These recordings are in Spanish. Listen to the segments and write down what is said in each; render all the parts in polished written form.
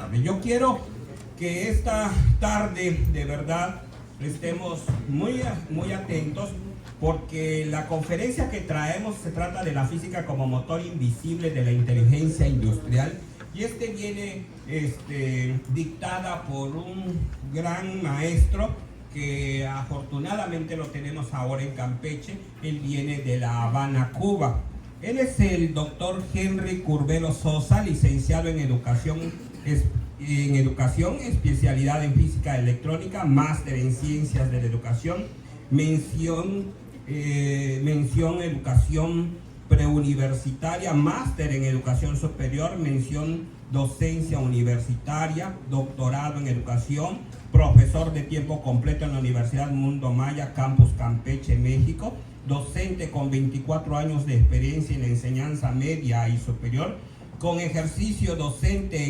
tarde. Yo quiero que esta tarde de verdad estemos muy atentos, porque la conferencia que traemos se trata de la física como motor invisible de la inteligencia industrial, y viene dictada por un gran maestro que afortunadamente lo tenemos ahora en Campeche. Él viene de La Habana, Cuba. Él es el doctor Henry Curbelo Sosa, licenciado en educación, especialidad en física electrónica, máster en ciencias de la educación, mención educación preuniversitaria, máster en educación superior, mención docencia universitaria, doctorado en educación, profesor de tiempo completo en la Universidad Mundo Maya, Campus Campeche, México, docente con 24 años de experiencia en la enseñanza media y superior, con ejercicio docente e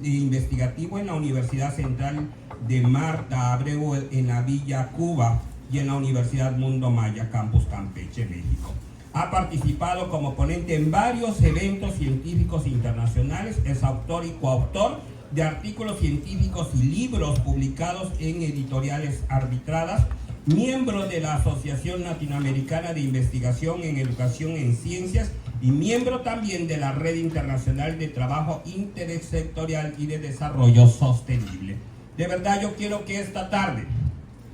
investigativo en la Universidad Central de Marta Abreu en la Villa Cuba y en la Universidad Mundo Maya, Campus Campeche, México. Ha participado como ponente en varios eventos científicos internacionales, es autor y coautor de artículos científicos y libros publicados en editoriales arbitradas, miembro de la Asociación Latinoamericana de Investigación en Educación en Ciencias y miembro también de la Red Internacional de Trabajo Intersectorial y de Desarrollo Sostenible. De verdad, yo quiero que esta tarde,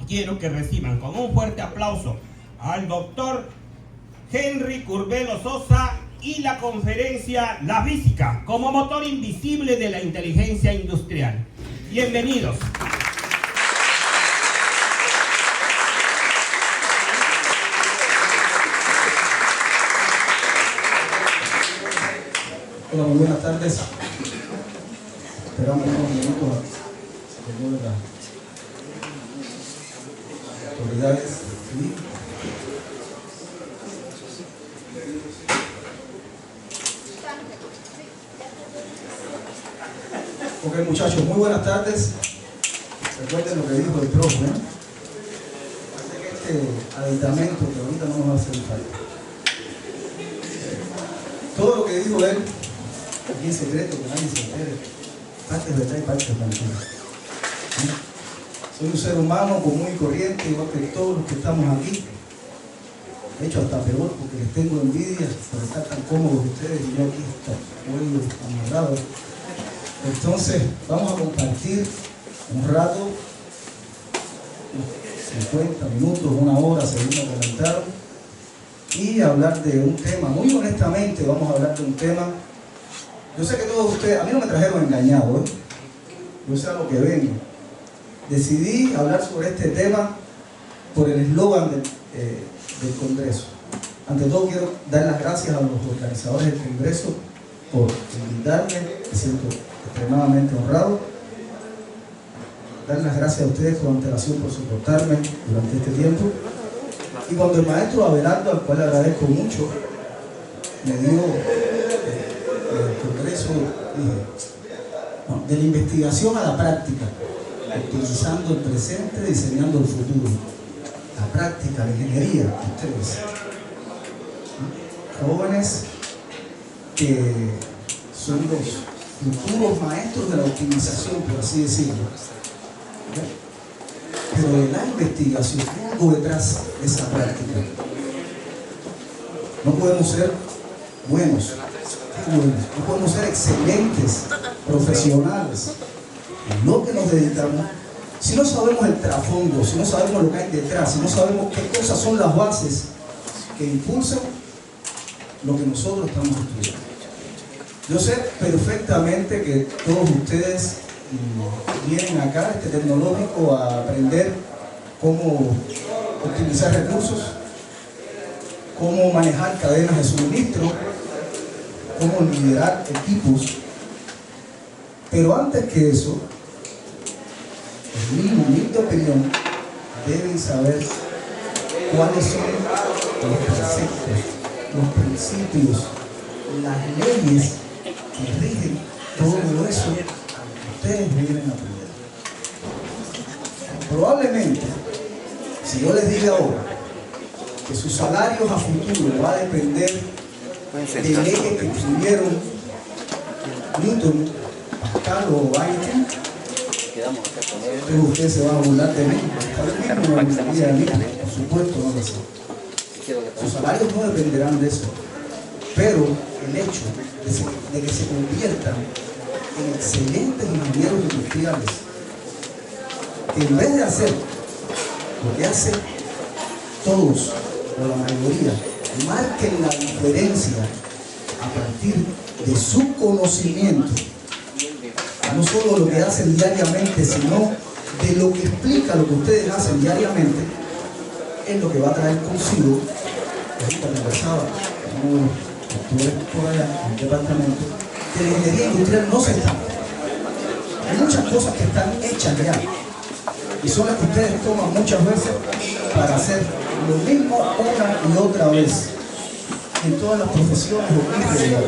quiero que reciban con un fuerte aplauso al doctor Henry Curbelo Sosa y la conferencia La física como motor invisible de la inteligencia industrial. Bienvenidos. Hola, muy buenas tardes. Esperamos unos minutos que lleguen las autoridades. ¿Sí? Ok, muchachos, muy buenas tardes. Recuerden lo que dijo el profe, ¿no? Este aditamento que ahorita no nos va a hacer falta. Todo lo que dijo él, aquí en secreto, que nadie se entere, parte es verdad y parte es mentira. ¿Sí? Soy un ser humano común y corriente, igual que todos los que estamos aquí. De hecho, hasta peor, porque les tengo envidia por estar tan cómodos ustedes y yo aquí, cuello amarrado. Entonces, vamos a compartir un rato, unos 50 minutos, una hora, según me comentaron, y hablar de un tema. Muy honestamente, vamos a hablar de un tema. Yo sé que todos ustedes, a mí no me trajeron engañado, ¿eh? Yo sé a lo que vengo. Decidí hablar sobre este tema por el eslogan del Congreso. Ante todo, quiero dar las gracias a los organizadores del Congreso por invitarme. Me siento extremadamente honrado. Dar las gracias a ustedes con antelación por soportarme durante este tiempo. Y cuando el maestro Abelardo, al cual le agradezco mucho, me dio el Congreso, dije, no, de la investigación a la práctica, utilizando el presente, diseñando el futuro. La práctica, la ingeniería, ustedes. Jóvenes que son los futuros maestros de la optimización, por así decirlo. Pero de la investigación, hay algo detrás de esa práctica. No podemos ser buenos, no podemos ser excelentes profesionales en lo que nos dedicamos si no sabemos el trasfondo, si no sabemos lo que hay detrás, si no sabemos qué cosas son las bases que impulsan lo que nosotros estamos estudiando. Yo sé perfectamente que todos ustedes vienen acá a este tecnológico a aprender cómo optimizar recursos, cómo manejar cadenas de suministro, cómo liderar equipos. Pero antes que eso, en mi humilde opinión, deben saber cuáles son los preceptos, los principios, las leyes que rigen todo eso que ustedes vienen a aprender. Probablemente, si yo les diga ahora que sus salarios a futuro va a depender de leyes que escribieron Newton, Pascal o alguien, usted se va a burlar de mí. Por supuesto, no lo sé. Sus salarios no dependerán de eso, pero el hecho de que se conviertan en excelentes ingenieros industriales, que en vez de hacer lo que hacen todos o la mayoría, marquen la diferencia a partir de su conocimiento, no solo lo que hacen diariamente, sino de lo que explica lo que ustedes hacen diariamente, es lo que va a traer consigo. Ahorita conversaba con unos doctores por allá en el departamento, que la ingeniería industrial no se está. Hay muchas cosas que están hechas ya, y son las que ustedes toman muchas veces para hacer lo mismo una y otra vez en todas las profesiones o ingeniería.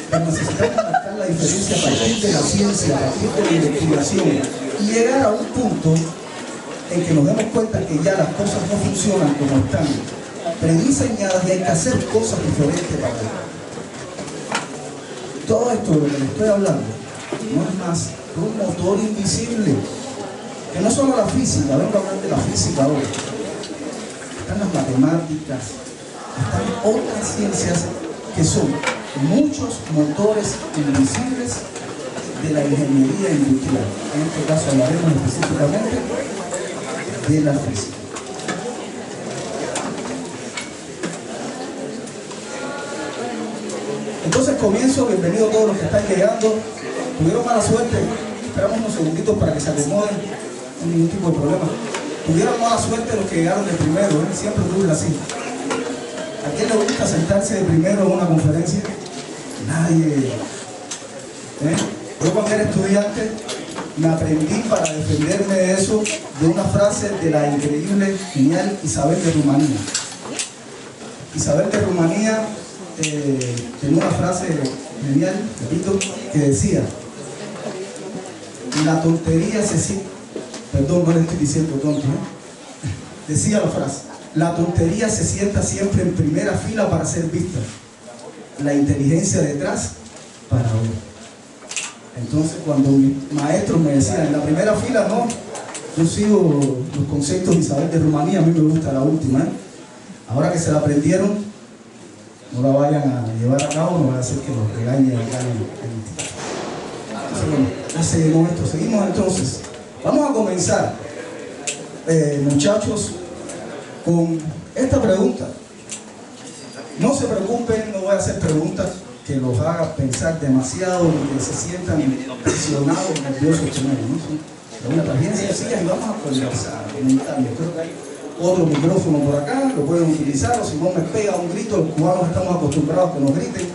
Pero necesitamos marcar la diferencia a partir de la ciencia, a partir de la investigación, y llegar a un punto en que nos demos cuenta que ya las cosas no funcionan como están prediseñadas y hay que hacer cosas diferentes para ello. Todo esto de lo que les estoy hablando no es más que un motor invisible, que no solo la física, vengo a hablar de la física ahora, están las matemáticas, están otras ciencias que son muchos motores invisibles de la ingeniería industrial. En este caso hablaremos específicamente de la física. Entonces comienzo, bienvenido a todos los que están llegando. Tuvieron mala suerte, esperamos unos segunditos para que se acomoden, no hay ningún tipo de problema. Tuvieron mala suerte los que llegaron de primero, siempre ocurre así. ¿A quién le gusta sentarse de primero en una conferencia? Nadie. Yo cuando era estudiante me aprendí para defenderme de eso de una frase de la increíble, genial Isabel de Rumanía. Isabel de Rumanía tenía una frase genial, repito, que decía: la tontería se siente, perdón, no le estoy diciendo tonto, decía la frase: la tontería se sienta siempre en primera fila para ser vista, la inteligencia detrás para oír. Entonces, cuando mis maestros me decían en la primera fila, no, yo sigo los conceptos de Isabel de Rumanía, a mí me gusta la última. Ahora que se la aprendieron, no la vayan a llevar a cabo, no va a hacer que los regañen acá en el título. Entonces, bueno, ya seguimos esto, seguimos entonces. Vamos a comenzar, muchachos, con esta pregunta. No se preocupen, no voy a hacer preguntas que los haga pensar demasiado y que se sientan presionados, nerviosos, ¿no? Son preguntas bien sencillas y vamos a conversar, comentarles. Creo que hay otro micrófono por acá, lo pueden utilizar, o si no me pega un grito, los cubanos estamos acostumbrados a que nos griten,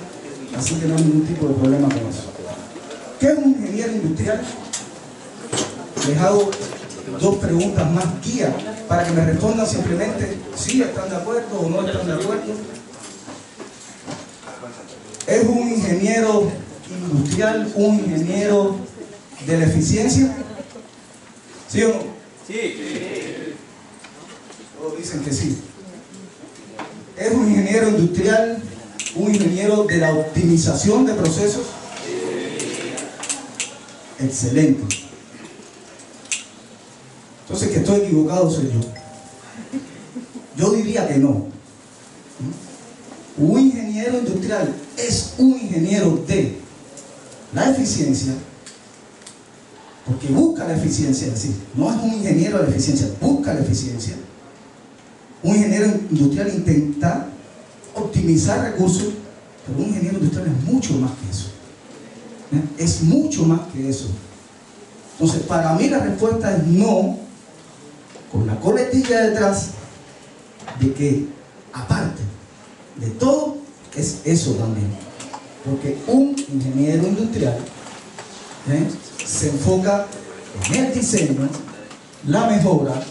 así que no hay ningún tipo de problema con eso. ¿Qué es un ingeniero industrial? Les hago dos preguntas más guía para que me respondan simplemente si están de acuerdo o no están de acuerdo. ¿Es un ingeniero industrial un ingeniero de la eficiencia? ¿Sí o no? Sí. Todos dicen que sí. ¿Es un ingeniero industrial un ingeniero de la optimización de procesos? Excelente. Entonces, que estoy equivocado soy yo. Yo diría que no. Un ingeniero industrial es un ingeniero de la eficiencia, porque busca la eficiencia, es decir, no es un ingeniero de la eficiencia, busca la eficiencia. Un ingeniero industrial intenta optimizar recursos, pero un ingeniero industrial es mucho más que eso. Es mucho más que eso. Entonces, para mí la respuesta es no, con la coletilla detrás, de que aparte de todo es eso también, porque un ingeniero industrial se enfoca en el diseño, la mejora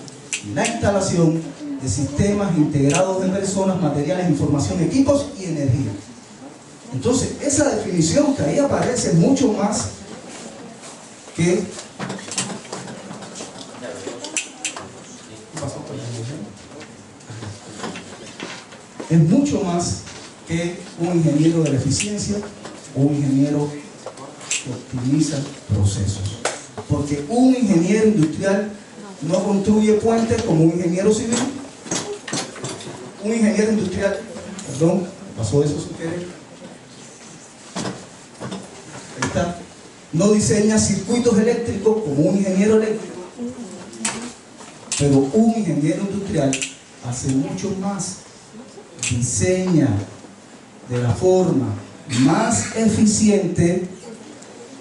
y la instalación de sistemas integrados de personas, materiales, información, equipos y energía. Entonces, esa definición que ahí aparece mucho más que es mucho más que un ingeniero de la eficiencia o un ingeniero optimiza procesos. Porque un ingeniero industrial no construye puentes como un ingeniero civil. Un ingeniero industrial, perdón, pasó eso sin querer. Ahí está. No diseña circuitos eléctricos como un ingeniero eléctrico. Pero un ingeniero industrial hace mucho más. Diseña de la forma más eficiente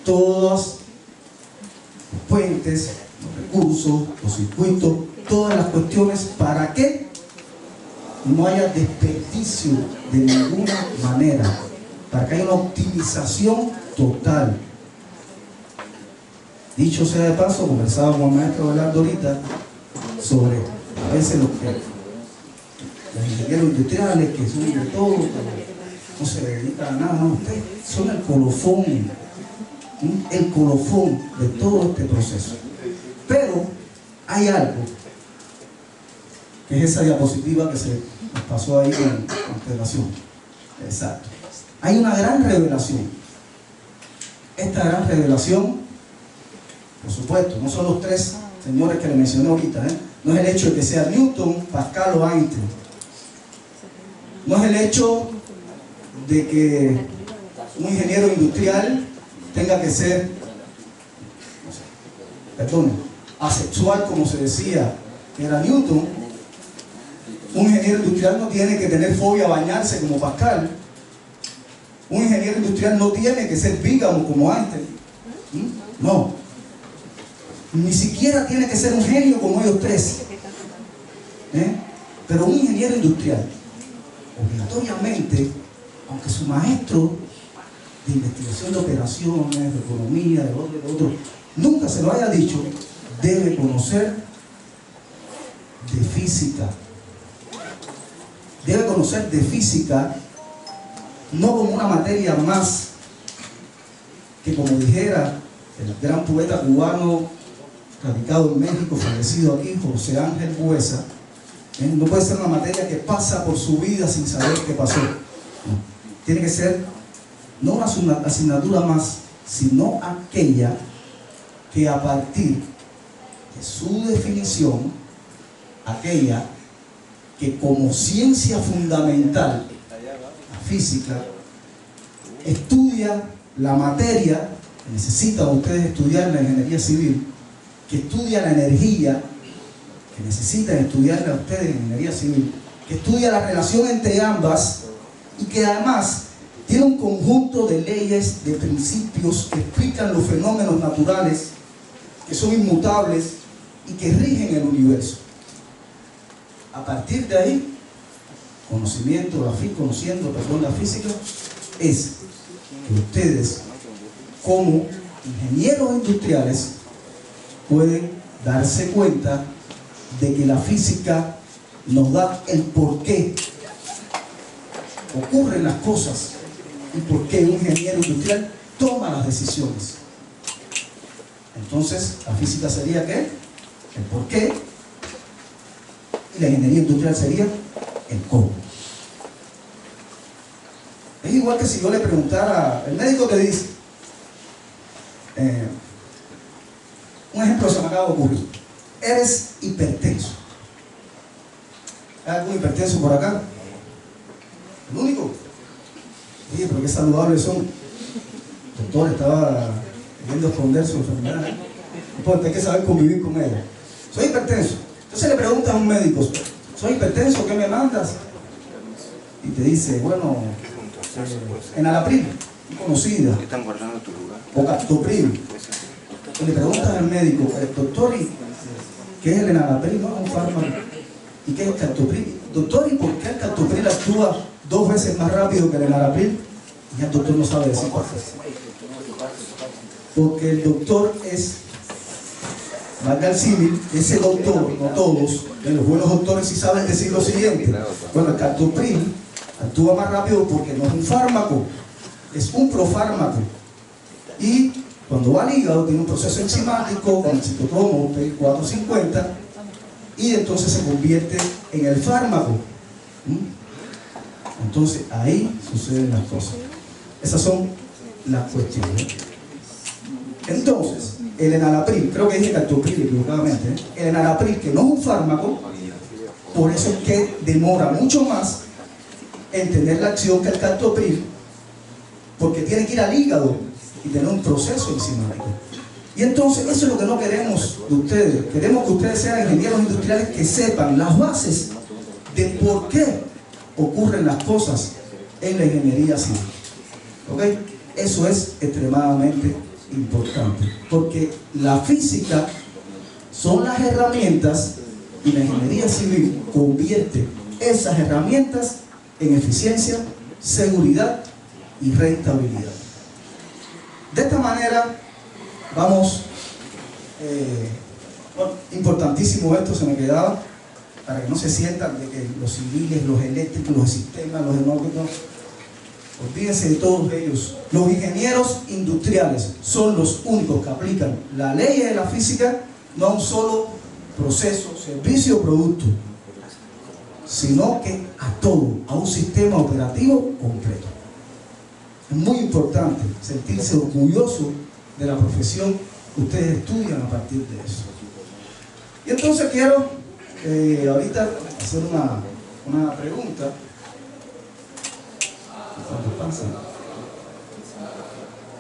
todos los puentes, los recursos, los circuitos, todas las cuestiones para que no haya desperdicio de ninguna manera, para que haya una optimización total. Dicho sea de paso, conversaba con el maestro Belardo ahorita sobre a veces los ingenieros industriales que son de todo, no se dedican a nada, no, ustedes son el colofón de todo este proceso. Pero hay algo, que es esa diapositiva que se nos pasó ahí en constelación. Exacto. Hay una gran revelación. Esta gran revelación, por supuesto, no son los tres señores que le mencioné ahorita, no es el hecho de que sea Newton, Pascal o Einstein. No es el hecho de que un ingeniero industrial tenga que ser, asexual, como se decía que era Newton. Un ingeniero industrial no tiene que tener fobia a bañarse como Pascal. Un ingeniero industrial no tiene que ser bígamo como Einstein. No. Ni siquiera tiene que ser un genio como ellos tres. Pero un ingeniero industrial, obligatoriamente, aunque su maestro de investigación de operaciones, de economía, de otro, nunca se lo haya dicho, debe conocer de física. Debe conocer de física no como una materia más, que como dijera el gran poeta cubano radicado en México, fallecido aquí, José Ángel Buesa, no puede ser una materia que pasa por su vida sin saber qué pasó. No. Tiene que ser no una asignatura más, sino aquella que a partir de su definición, aquella que como ciencia fundamental, la física, estudia la materia que necesitan ustedes estudiar en la ingeniería civil, que estudia la energía que necesitan estudiarla ustedes en ingeniería civil, que estudia la relación entre ambas y que además tiene un conjunto de leyes, de principios que explican los fenómenos naturales que son inmutables y que rigen el universo. A partir de ahí, conociendo la física, es que ustedes, como ingenieros industriales, pueden darse cuenta de que la física nos da el por qué ocurren las cosas y por qué un ingeniero industrial toma las decisiones. Entonces, la física sería ¿qué? El por qué, y la ingeniería industrial sería el cómo. Es igual que si yo le preguntara, el médico te dice, un ejemplo se me acaba de ocurrir, eres hipertenso. ¿Hay algún hipertenso por acá? ¿El único? Oye, pero qué saludables son. El doctor estaba queriendo esconder su enfermedad. No importa, hay que saber convivir con ella. Soy hipertenso. Entonces le preguntas a un médico, ¿soy hipertenso? ¿Qué me mandas? Y te dice, bueno, enalapril, conocida, o captopril. Y le preguntas al médico, doctor, ¿qué es el enalapril? No, es un fármaco. ¿Y qué es el captopril? Doctor, ¿y por qué el captopril actúa 2 veces más rápido que el enalapril? Y el doctor no sabe decir por qué. Porque el doctor es, valga el símil, ese doctor, no todos, los buenos doctores sí saben decir lo siguiente. Bueno, el captopril actúa más rápido porque no es un fármaco, es un profármaco. Y cuando va al hígado tiene un proceso enzimático con el citocromo P450 y entonces se convierte en el fármaco. Entonces ahí suceden las cosas. Esas son las cuestiones. Entonces, el enalapril, creo que dije captopril equivocadamente, el enalapril, que no es un fármaco, por eso es que demora mucho más en tener la acción que el captopril, porque tiene que ir al hígado y tener un proceso enzimático. Y entonces eso es lo que no queremos de ustedes. Queremos que ustedes sean ingenieros industriales que sepan las bases de por qué ocurren las cosas en la ingeniería civil. ¿Ok? Eso es extremadamente importante, porque la física son las herramientas y la ingeniería civil convierte esas herramientas en eficiencia, seguridad y rentabilidad. De esta manera vamos, bueno, importantísimo esto, se me quedaba, para que no se sientan de que los civiles, los eléctricos, los sistemas, los económicos, olvídense de todos ellos. Los ingenieros industriales son los únicos que aplican las leyes de la física, no a un solo proceso, servicio o producto, sino que a todo, a un sistema operativo completo. Es muy importante sentirse orgulloso de la profesión que ustedes estudian a partir de eso. Y entonces quiero ahorita hacer una pregunta. ¿Cuánto pasa?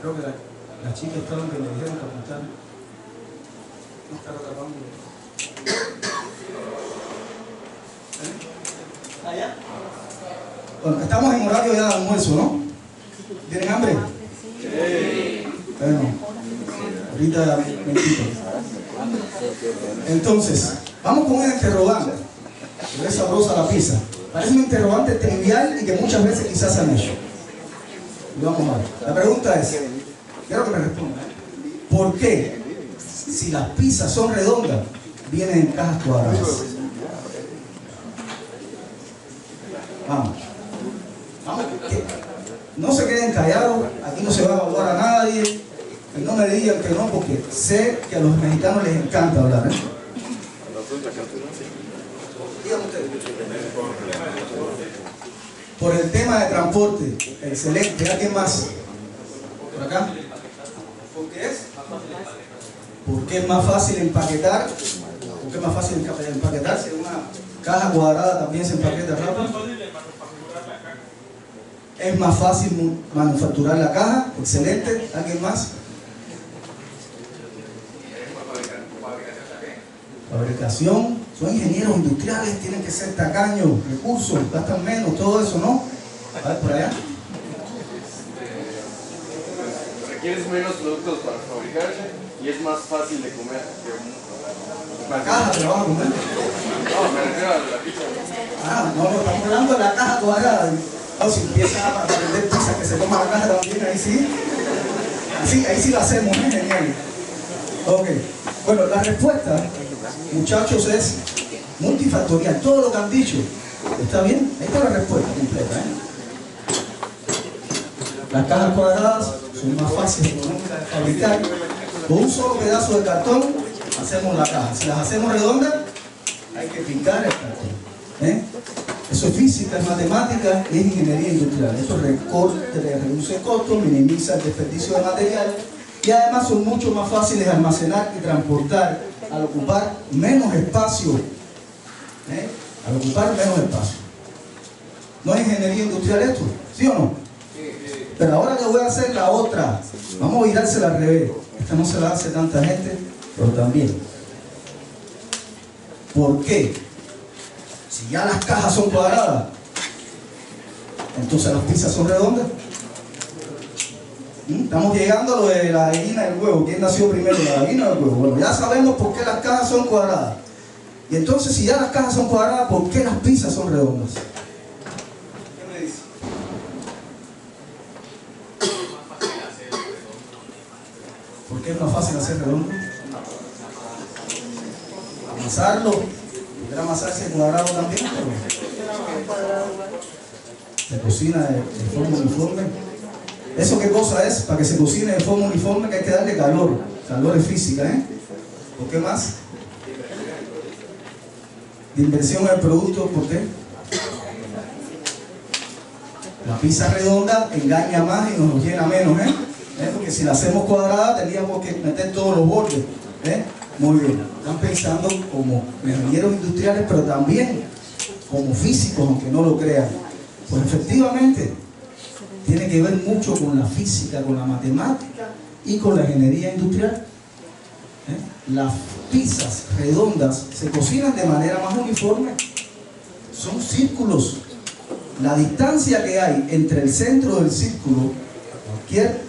Creo que las chicas estaban que me dijeron que apuntar. No está grabando. ¿Allá? Bueno, estamos en horario ya de almuerzo, ¿no? ¿Tienen hambre? Sí. Bueno, ahorita me quito. Entonces, vamos con un interrogante. Es sabrosa la pizza. Parece un interrogante trivial y que muchas veces quizás se han hecho. Y vamos a ver. La pregunta es, quiero que me respondan, ¿por qué si las pizzas son redondas vienen en cajas cuadradas? Vamos. Vamos, que no se queden callados, aquí no se va a evaluar a nadie, y no me digan que no, porque sé que a los mexicanos les encanta hablar, ¿eh? Díganme ustedes. Por el tema de transporte, excelente. ¿Alguien más? ¿Por acá? ¿Por qué es? Porque es más fácil empaquetar. Porque es más fácil empaquetar. Si una caja cuadrada también se empaqueta rápido. Es más fácil manufacturar la caja. Excelente. ¿Alguien más? Fabricación. Son ingenieros industriales, tienen que ser tacaños, recursos, gastan menos, todo eso, ¿no? A ver, por allá. Requieres menos productos para fabricarse y es más fácil de comer. La caja te la vas a comer. No, me refiero a la pizza. Ah, no, estamos hablando de la caja cuadrada. No, si empiezan a vender pizza que se toma la caja también, ahí sí. Ahí sí lo hacemos, ¿eh? Genial. Ok. Bueno, la respuesta, muchachos, es multifactorial. Todo lo que han dicho, ¿está bien? Ahí está la respuesta completa, ¿eh? Las cajas cuadradas son más fáciles de fabricar. Con un solo pedazo de cartón hacemos la caja. Si las hacemos redondas, hay que pintar el cartón, ¿eh? Eso es física, es matemática y es ingeniería industrial. Eso reduce costos, minimiza el desperdicio de material y además son mucho más fáciles de almacenar y transportar al ocupar menos espacio. Al ocupar menos espacio. ¿No es ingeniería industrial esto? ¿Sí o no? Pero ahora le voy a hacer la otra. Vamos a girársela al revés. Esta no se la hace tanta gente, pero también. ¿Por qué? Si ya las cajas son cuadradas, entonces las pizzas son redondas. Estamos llegando a lo de la gallina y el huevo. ¿Quién nació primero, la gallina o el huevo? Bueno, ya sabemos por qué las cajas son cuadradas. Y entonces, si ya las cajas son cuadradas, ¿por qué las pizzas son redondas? ¿Qué me dice? ¿Por qué es más fácil hacer redondo? Amasarlo. Podrá amasarse cuadrado también, pero se cocina de forma uniforme. ¿Eso qué cosa es? Para que se cocine de forma uniforme que hay que darle calor. Calor es física, ¿eh? ¿Por qué más? De inversión en el producto, ¿por qué? La pizza redonda engaña más y nos llena menos, ¿eh? Porque si la hacemos cuadrada tendríamos que meter todos los bordes. Muy bien, están pensando como ingenieros industriales, pero también como físicos, aunque no lo crean. Pues efectivamente tiene que ver mucho con la física, con la matemática y con la ingeniería industrial. Las pizzas redondas se cocinan de manera más uniforme, son círculos. La distancia que hay entre el centro del círculo, cualquier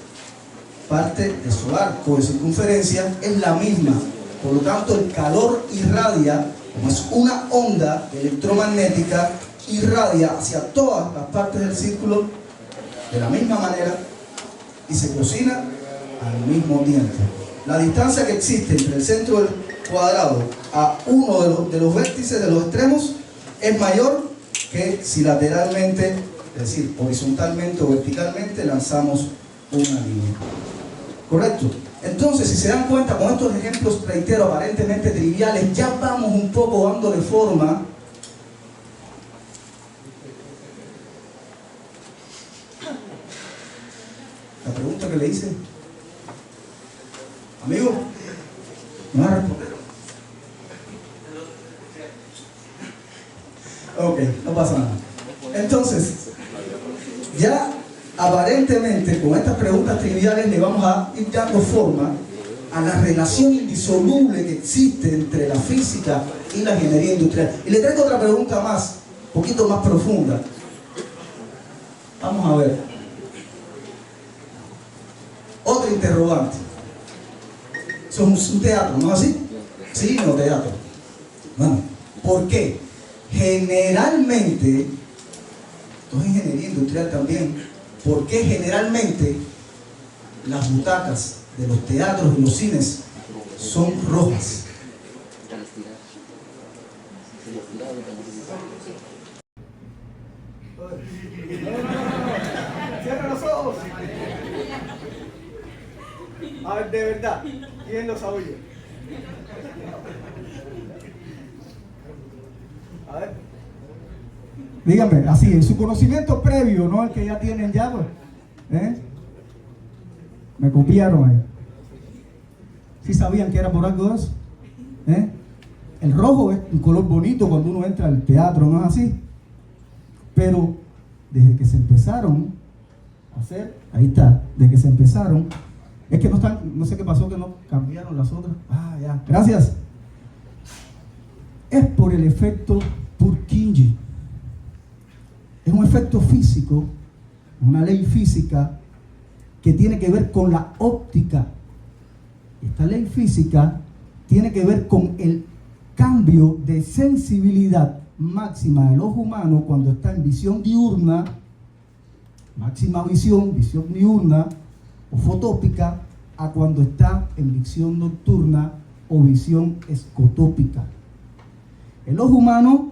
parte de su arco de circunferencia, es la misma. Por lo tanto, el calor irradia, como es una onda electromagnética, irradia hacia todas las partes del círculo de la misma manera y se cocina al mismo tiempo. La distancia que existe entre el centro del cuadrado a uno de los vértices de los extremos es mayor que si lateralmente, es decir, horizontalmente o verticalmente, lanzamos una línea. ¿Correcto? Entonces, si se dan cuenta, con estos ejemplos, reitero, aparentemente triviales, ya vamos un poco dándole forma la pregunta que le hice. Amigo, ¿me vas a responder? Ok, no pasa nada. Entonces, ya aparentemente con estas preguntas triviales le vamos a ir dando forma a la relación indisoluble que existe entre la física y la ingeniería industrial. Y le traigo otra pregunta más, un poquito más profunda. Vamos a ver. Otra interrogante. Eso es un teatro, ¿no es así? Sí, no, teatro. Bueno, ¿por qué? Generalmente, esto es ingeniería industrial también, ¿por qué generalmente las butacas de los teatros y los cines son rojas? Cierra los ojos. A ver, de verdad, ¿quién lo sabía? A ver. Díganme, así, en su conocimiento previo, no el que ya tienen ya, pues. Me copiaron ahí. ¿Sí sabían que era por algo eso? El rojo es un color bonito cuando uno entra al teatro, ¿no es así? Pero desde que se empezaron a hacer, ahí está, desde que se empezaron, es que no están, no sé qué pasó, que no cambiaron las otras. Ah, ya, gracias. Es por el efecto Purkinje. Es un efecto físico, una ley física que tiene que ver con la óptica. Esta ley física tiene que ver con el cambio de sensibilidad máxima del ojo humano cuando está en visión diurna, máxima visión diurna o fotópica, a cuando está en visión nocturna o visión escotópica. El ojo humano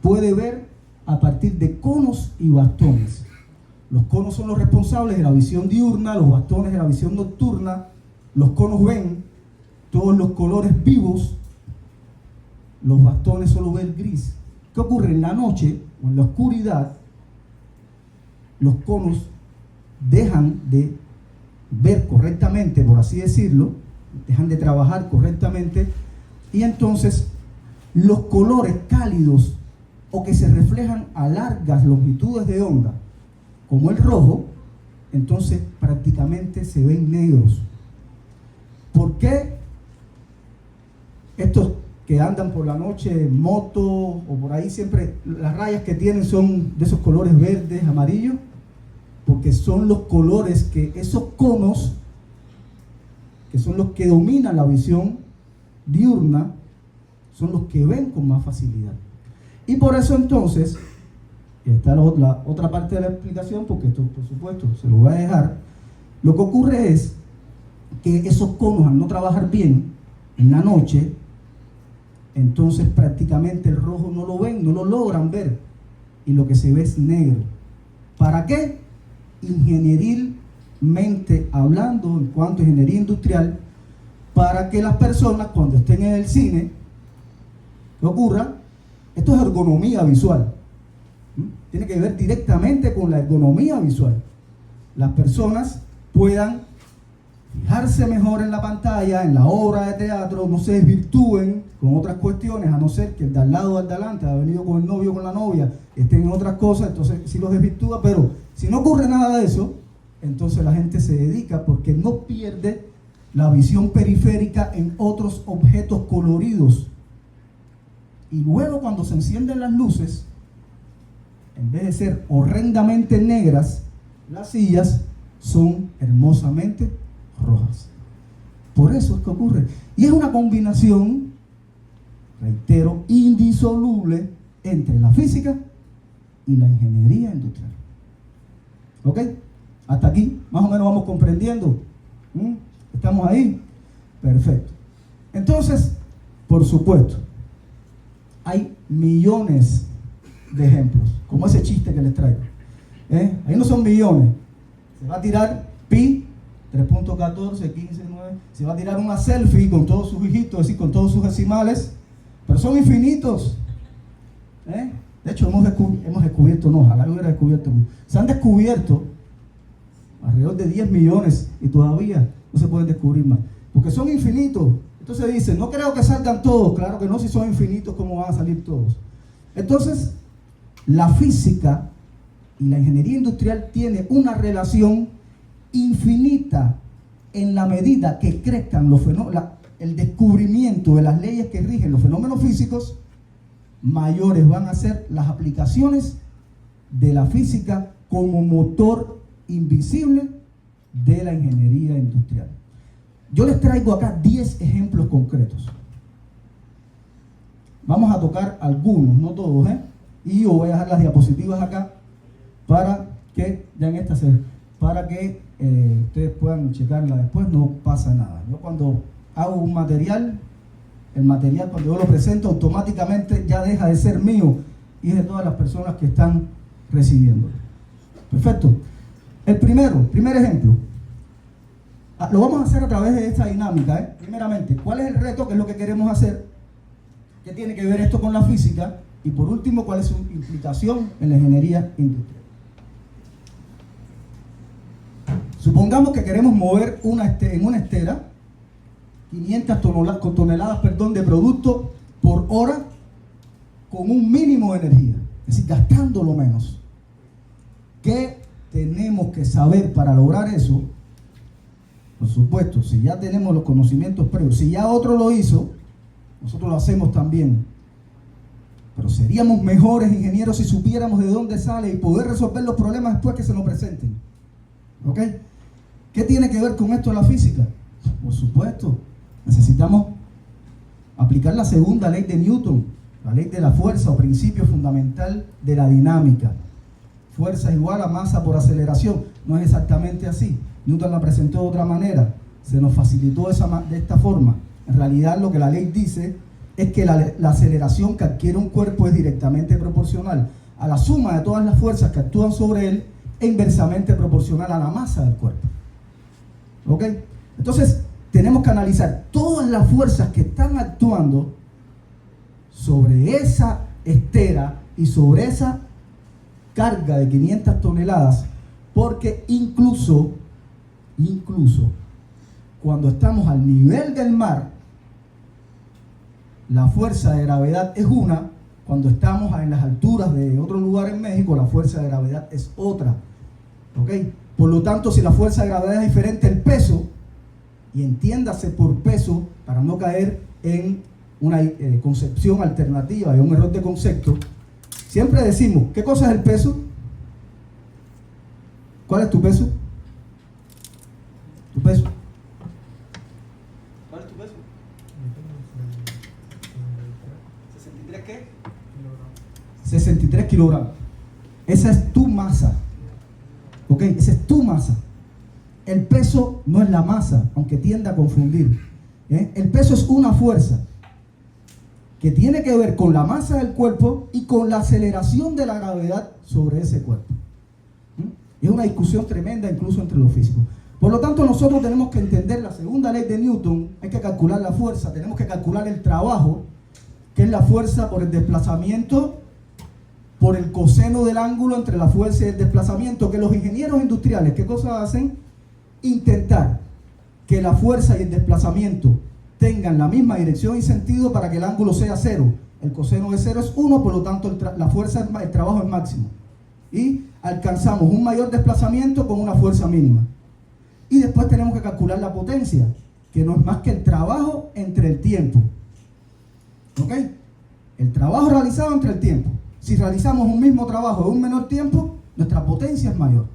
puede ver a partir de conos y bastones. Los conos son los responsables de la visión diurna, los bastones de la visión nocturna. Los conos ven todos los colores vivos, los bastones solo ven gris. ¿Qué ocurre? En la noche o en la oscuridad, los conos dejan de ver correctamente, por así decirlo, dejan de trabajar correctamente, y entonces los colores cálidos o que se reflejan a largas longitudes de onda, como el rojo, entonces prácticamente se ven negros. ¿Por qué estos que andan por la noche en moto o por ahí siempre las rayas que tienen son de esos colores verdes, amarillos? Porque son los colores que esos conos, que son los que dominan la visión diurna, son los que ven con más facilidad. Y por eso entonces, está la otra parte de la explicación, porque esto por supuesto se lo voy a dejar. Lo que ocurre es que esos conos, al no trabajar bien en la noche, entonces prácticamente el rojo no lo ven, no lo logran ver, y lo que se ve es negro. ¿Para qué? Ingenierilmente hablando, en cuanto a ingeniería industrial, para que las personas cuando estén en el cine, ¿qué ocurra? Esto es ergonomía visual. Tiene que ver directamente con la ergonomía visual. Las personas puedan fijarse mejor en la pantalla, en la obra de teatro, no se desvirtúen con otras cuestiones, a no ser que el de al lado o el de adelante ha venido con el novio o con la novia, estén en otras cosas, entonces sí los desvirtúa, pero si no ocurre nada de eso, entonces la gente se dedica porque no pierde la visión periférica en otros objetos coloridos. Y luego cuando se encienden las luces, en vez de ser horrendamente negras, las sillas son hermosamente rojas. Por eso es que ocurre. Y es una combinación, reitero, indisoluble entre la física y la ingeniería industrial. ¿Ok? Hasta aquí, más o menos vamos comprendiendo. ¿Estamos ahí? Perfecto. Entonces, por supuesto, hay millones de ejemplos, como ese chiste que les traigo. Ahí no son millones. Se va a tirar pi, 3.14, 15, 9. Se va a tirar una selfie con todos sus hijitos, es decir, con todos sus decimales, pero son infinitos. De hecho, hemos descubierto, no, ojalá hubiera descubierto. Se han descubierto alrededor de 10 millones y todavía no se pueden descubrir más, porque son infinitos. Entonces dicen, no creo que salgan todos. Claro que no, si son infinitos, ¿cómo van a salir todos? Entonces, la física y la ingeniería industrial tiene una relación infinita en la medida que crezcan los fenómenos, el descubrimiento de las leyes que rigen los fenómenos físicos, mayores van a ser las aplicaciones de la física como motor invisible de la ingeniería industrial. Yo les traigo acá 10 ejemplos concretos. Vamos a tocar algunos, no todos, y yo voy a dejar las diapositivas acá para que, ya en esta para que ustedes puedan checarla después, no pasa nada. Yo cuando hago un material, el material cuando yo lo presento automáticamente ya deja de ser mío y es de todas las personas que están recibiéndolo. Perfecto. El primer ejemplo, lo vamos a hacer a través de esta dinámica. Primeramente, ¿cuál es el reto? ¿Qué es lo que queremos hacer? ¿Qué tiene que ver esto con la física? Y por último, ¿cuál es su implicación en la ingeniería industrial? Supongamos que queremos mover en una estera 500 toneladas de producto por hora con un mínimo de energía, es decir, gastando lo menos. ¿Qué tenemos que saber para lograr eso? Por supuesto, si ya tenemos los conocimientos previos, si ya otro lo hizo, nosotros lo hacemos también. Pero seríamos mejores ingenieros si supiéramos de dónde sale y poder resolver los problemas después que se nos presenten. ¿Ok? ¿Qué tiene que ver con esto la física? Por supuesto, necesitamos aplicar la segunda ley de Newton, la ley de la fuerza o principio fundamental de la dinámica. Fuerza es igual a masa por aceleración. No es exactamente así. Newton la presentó de otra manera. Se nos facilitó de esta forma. En realidad lo que la ley dice es que la aceleración que adquiere un cuerpo es directamente proporcional a la suma de todas las fuerzas que actúan sobre él e inversamente proporcional a la masa del cuerpo. ¿Ok? Entonces, tenemos que analizar todas las fuerzas que están actuando sobre esa estera y sobre esa carga de 500 toneladas, porque incluso cuando estamos al nivel del mar, la fuerza de gravedad es una. Cuando estamos en las alturas de otro lugar en México, la fuerza de gravedad es otra. ¿Ok? Por lo tanto, si la fuerza de gravedad es diferente, el peso, y entiéndase por peso, para no caer en una concepción alternativa, en un error de concepto, siempre decimos, ¿qué cosa es el peso? ¿Cuál es tu peso? ¿Tu peso? ¿Cuál es tu peso? ¿63 qué? 63 kilogramos. Esa es tu masa. ¿Ok? Esa es tu masa. El peso no es la masa, aunque tienda a confundir. El peso es una fuerza que tiene que ver con la masa del cuerpo y con la aceleración de la gravedad sobre ese cuerpo. Es una discusión tremenda incluso entre los físicos. Por lo tanto, nosotros tenemos que entender la segunda ley de Newton. Hay que calcular la fuerza, tenemos que calcular el trabajo, que es la fuerza por el desplazamiento, por el coseno del ángulo entre la fuerza y el desplazamiento, que los ingenieros industriales, ¿qué cosas hacen? intentar que la fuerza y el desplazamiento tengan la misma dirección y sentido para que el ángulo sea cero. El coseno de cero es 1, por lo tanto el trabajo es máximo. Y alcanzamos un mayor desplazamiento con una fuerza mínima. Y después tenemos que calcular la potencia, que no es más que el trabajo entre el tiempo. ¿Ok? El trabajo realizado entre el tiempo. Si realizamos un mismo trabajo en un menor tiempo, nuestra potencia es mayor.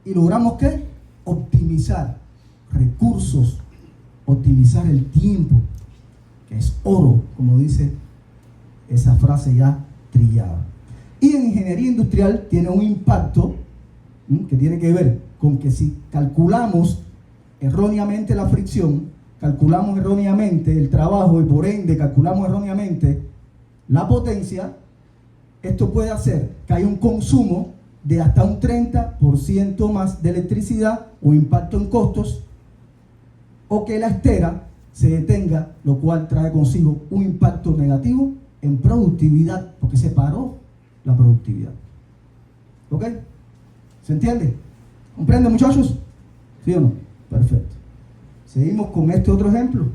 Y logramos ¿qué? Optimizar recursos, optimizar el tiempo, que es oro, como dice esa frase ya trillada. Y en ingeniería industrial tiene un impacto que tiene que ver con que si calculamos erróneamente la fricción, calculamos erróneamente el trabajo y por ende calculamos erróneamente la potencia, esto puede hacer que haya un consumo de hasta un 30% más de electricidad o impacto en costos, o que la estera se detenga, lo cual trae consigo un impacto negativo en productividad, porque se paró la productividad. ¿Ok? ¿Se entiende? ¿Comprende, muchachos? ¿Sí o no? Perfecto. Seguimos con este otro ejemplo.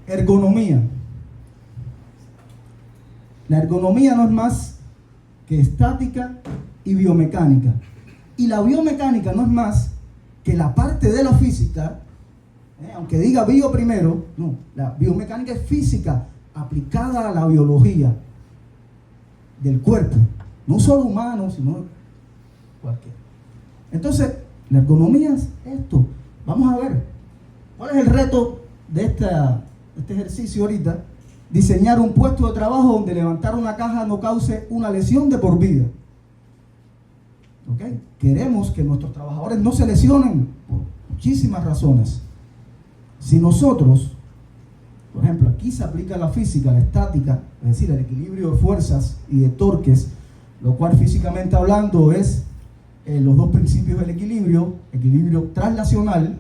Ergonomía. La ergonomía no es más que estática y biomecánica. Y la biomecánica no es más que la parte de la física, aunque diga bio primero, no, la biomecánica es física aplicada a la biología del cuerpo, no solo humano, sino cualquiera. Entonces, la ergonomía es esto. Vamos a ver, ¿cuál es el reto de este ejercicio ahorita? Diseñar un puesto de trabajo donde levantar una caja no cause una lesión de por vida. ¿Ok? Queremos que nuestros trabajadores no se lesionen por muchísimas razones. Si nosotros, por ejemplo, aquí se aplica la física, la estática, es decir, el equilibrio de fuerzas y de torques, lo cual físicamente hablando es los dos principios del equilibrio traslacional,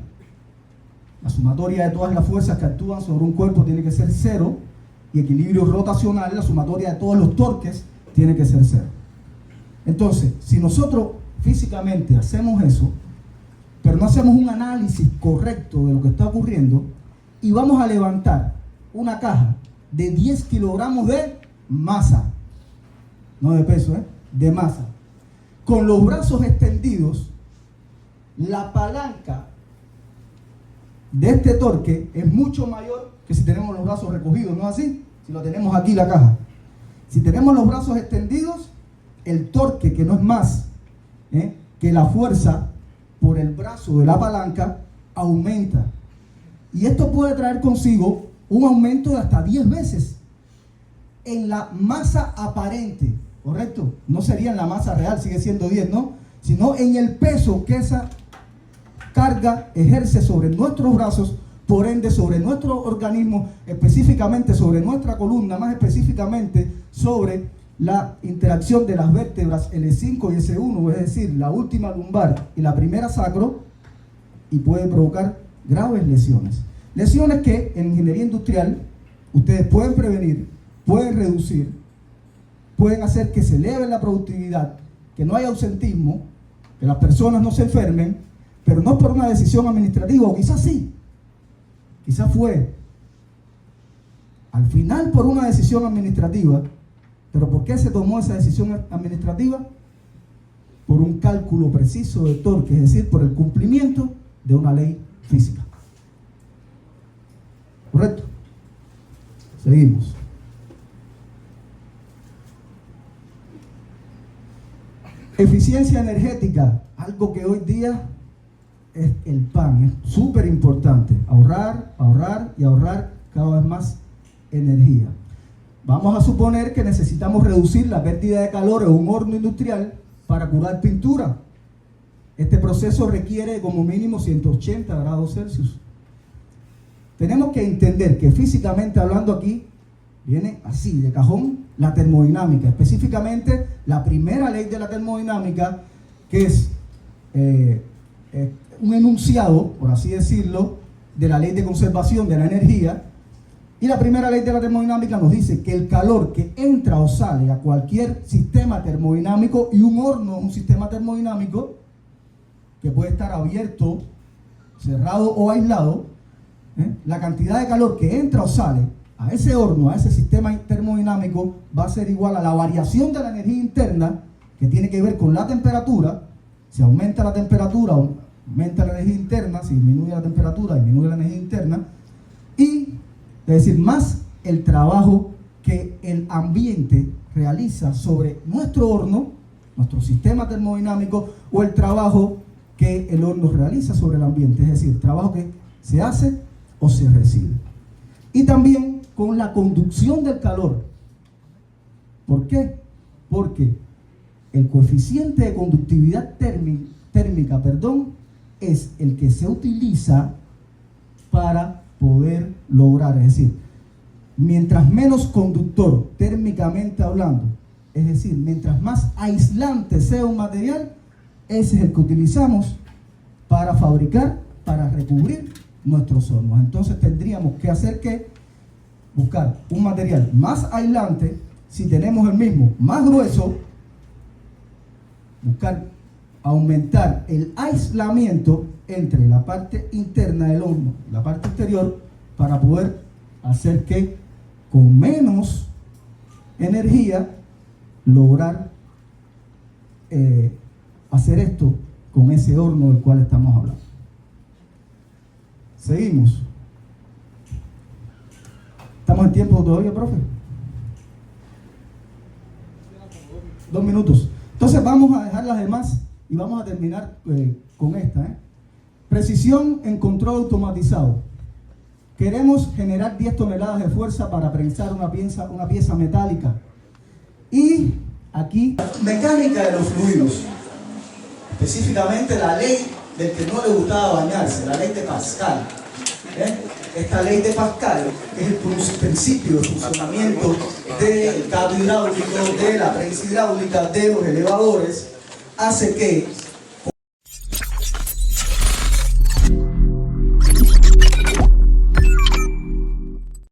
la sumatoria de todas las fuerzas que actúan sobre un cuerpo tiene que ser cero, y equilibrio rotacional, la sumatoria de todos los torques tiene que ser cero. Entonces, si nosotros físicamente hacemos eso, pero no hacemos un análisis correcto de lo que está ocurriendo, y vamos a levantar una caja de 10 kilogramos de masa, no de peso, de masa, con los brazos extendidos, la palanca de este torque es mucho mayor que si tenemos los brazos recogidos, ¿no es así? Si lo tenemos aquí la caja. Si tenemos los brazos extendidos, el torque, que no es más que la fuerza por el brazo de la palanca, aumenta. Y esto puede traer consigo un aumento de hasta 10 veces en la masa aparente, ¿correcto? No sería en la masa real, sigue siendo 10, ¿no? Sino en el peso que esa carga ejerce sobre nuestros brazos, por ende sobre nuestro organismo, específicamente sobre nuestra columna, más específicamente sobre la interacción de las vértebras L5 y S1, es decir, la última lumbar y la primera sacro, y puede provocar graves lesiones. Lesiones que en ingeniería industrial ustedes pueden prevenir, pueden reducir, pueden hacer que se eleve la productividad, que no haya ausentismo, que las personas no se enfermen, pero no por una decisión administrativa, o quizás sí, quizás fue al final por una decisión administrativa. ¿Pero por qué se tomó esa decisión administrativa? Por un cálculo preciso de torque, es decir, por el cumplimiento de una ley física. ¿Correcto? Seguimos. Eficiencia energética, algo que hoy día es el pan, es súper importante. Ahorrar, ahorrar y ahorrar cada vez más energía. Vamos a suponer que necesitamos reducir la pérdida de calor en un horno industrial para curar pintura. Este proceso requiere como mínimo 180 grados Celsius. Tenemos que entender que físicamente hablando aquí, viene así, de cajón, la termodinámica. Específicamente, la primera ley de la termodinámica, que es un enunciado, por así decirlo, de la ley de conservación de la energía, Y la primera ley de la termodinámica nos dice que el calor que entra o sale a cualquier sistema termodinámico, y un horno es un sistema termodinámico que puede estar abierto, cerrado o aislado, la cantidad de calor que entra o sale a ese horno, a ese sistema termodinámico, va a ser igual a la variación de la energía interna, que tiene que ver con la temperatura. Si aumenta la temperatura, aumenta la energía interna; si disminuye la temperatura, disminuye la energía interna. Y, es decir, más el trabajo que el ambiente realiza sobre nuestro horno, nuestro sistema termodinámico, o el trabajo que el horno realiza sobre el ambiente, es decir, el trabajo que se hace o se recibe. Y también con la conducción del calor. ¿Por qué? Porque el coeficiente de conductividad térmica, es el que se utiliza para poder lograr, es decir, mientras menos conductor térmicamente hablando, es decir, mientras más aislante sea un material, ese es el que utilizamos para fabricar, para recubrir nuestros hornos. Entonces tendríamos que hacer que buscar un material más aislante. Si tenemos el mismo más grueso, buscar aumentar el aislamiento entre la parte interna del horno y la parte exterior, para poder hacer que con menos energía lograr hacer esto con ese horno del cual estamos hablando. Seguimos. ¿Estamos en tiempo todavía, profe? 2 minutos. Entonces vamos a dejar las demás y vamos a terminar con esta. Precisión en control automatizado. Queremos generar 10 toneladas de fuerza para prensar una pieza metálica. Y aquí, mecánica de los fluidos. Específicamente la ley del que no le gustaba bañarse, la ley de Pascal. Esta ley de Pascal es el principio de funcionamiento del cabo hidráulico, de la prensa hidráulica, de los elevadores. Hace que